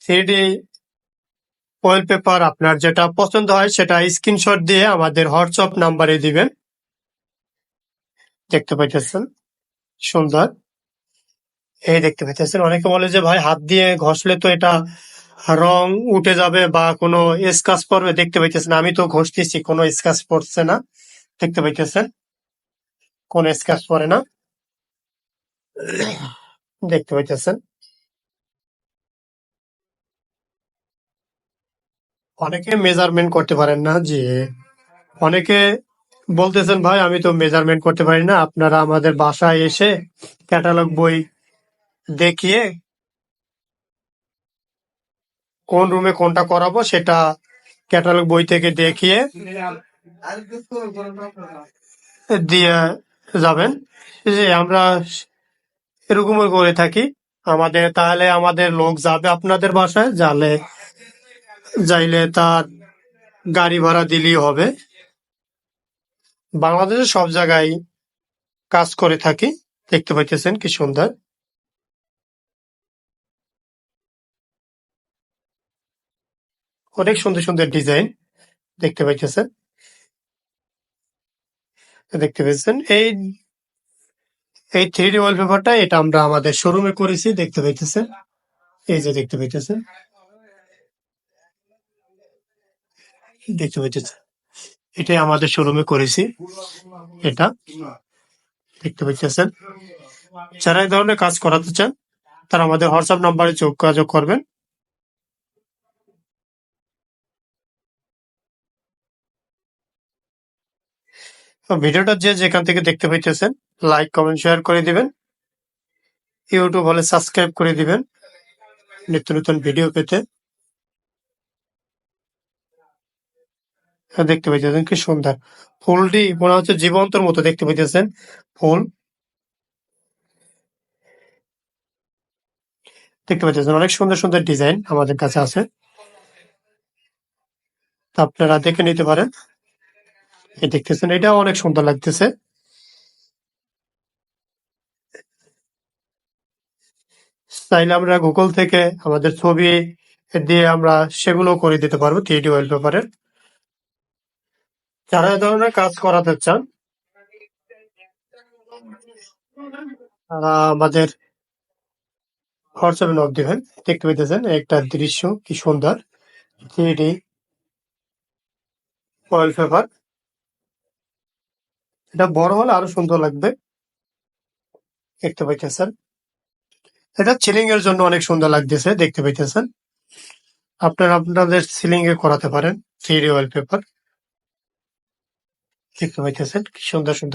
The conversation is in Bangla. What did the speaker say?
3D ওয়ালপেপার আপনার যেটা পছন্দ হয় সেটা স্ক্রিনশট দিয়ে আমাদের হোয়াটসঅ্যাপ নাম্বারে দিবেন। দেখতে পাইতেছেন সুন্দর। এই দেখতে পাইতেছেন, অনেকে বলে যে ভাই হাত দিয়ে ঘষলে তো এটা রং উঠে যাবে বা কোনো স্ক্র্যাচ পড়বে। দেখতে পাইতেছেন আমি তো ঘষতেছি, কোনো স্ক্র্যাচ পড়ছে না। দেখতে পাইতেছেন কোনো স্ক্র্যাচ পড়ে না। দেখতে পাইতেছেন অনেকে মেজারমেন্ট করতে পারেন না, যে অনেকে বলতেছেন ভাই আমি তো মেজারমেন্ট করতে পারি না, আপনারা আমাদের বাসায় এসে ক্যাটালগ বই দেখিয়ে কোন রুমে কোনটা করাবো সেটা ক্যাটালগ বই থেকে দেখিয়ে দিয়ে যাবেন। যে আমরা এরকমই করে থাকি। তাহলে আমাদের লোক যাবে আপনাদের বাসায়, যাইলে তার গাড়ি ভাড়া দিলেই হবে। বাংলাদেশের সব জায়গায় কাজ করে থাকি। দেখতে পাইতেছেন কি সুন্দর, অনেক সুন্দর সুন্দর ডিজাইন দেখতে পাইতেছেন। দেখতে পাচ্ছেন এই 3D ওয়ালপেপারটা, এটা আমরা আমাদের শোরুমে করেছি। দেখতে পাইতেছেন, এই যে দেখতে পাইতেছেন, দেখতে পাইতেছেন এটাই আমাদের শোরুমে করেছি। এটা দেখতে পাইতেছেন, যারা এই ধরনের কাজ করাতে চান তারা আমাদের হোয়াটসঅ্যাপ নাম্বারে যোগাযোগ করবেন। তো ভিডিওটা যে যেখান থেকে দেখতে পাইতেছেন লাইক কমেন্ট শেয়ার করে দিবেন। ইউটিউব হলে সাবস্ক্রাইব করে দিবেন নিত্য নতুন ভিডিও পেতে। দেখতে পাইতেছেন কি সুন্দর, ফুলটি মনে হচ্ছে জীবন্তর মতো। দেখতে পাইতেছেন ফুল, দেখতে পাইতেছেন অনেক সুন্দর সুন্দর ডিজাইন আমাদের কাছে আছে, তা আপনারা দেখে নিতে পারেন। এই দেখতেছেন এটাও অনেক সুন্দর লাগতেছে। চাইলে আমরা গুগল থেকে আমাদের ছবি দিয়ে আমরা সেগুলো করে দিতে পারবো 3D ওয়ালপেপারের। যারা এ ধরনের কাজ করাতে চান তারা আমাদের হোয়াটসঅ্যাপে নক দিবেন। দেখতে পাইতেছেন একটা দৃশ্য কি সুন্দর, 3D ওয়ালপেপার। এটা বড় হলে আরো সুন্দর লাগবে। দেখতে পাইতেছেন এটা সিলিং এর জন্য অনেক সুন্দর লাগতেছে। দেখতে পাইতেছেন আপনারা আপনাদের সিলিং এ করাতে পারেন 3D ওয়ালপেপার। দেখতে পাইতেছেন কি সুন্দর সুন্দর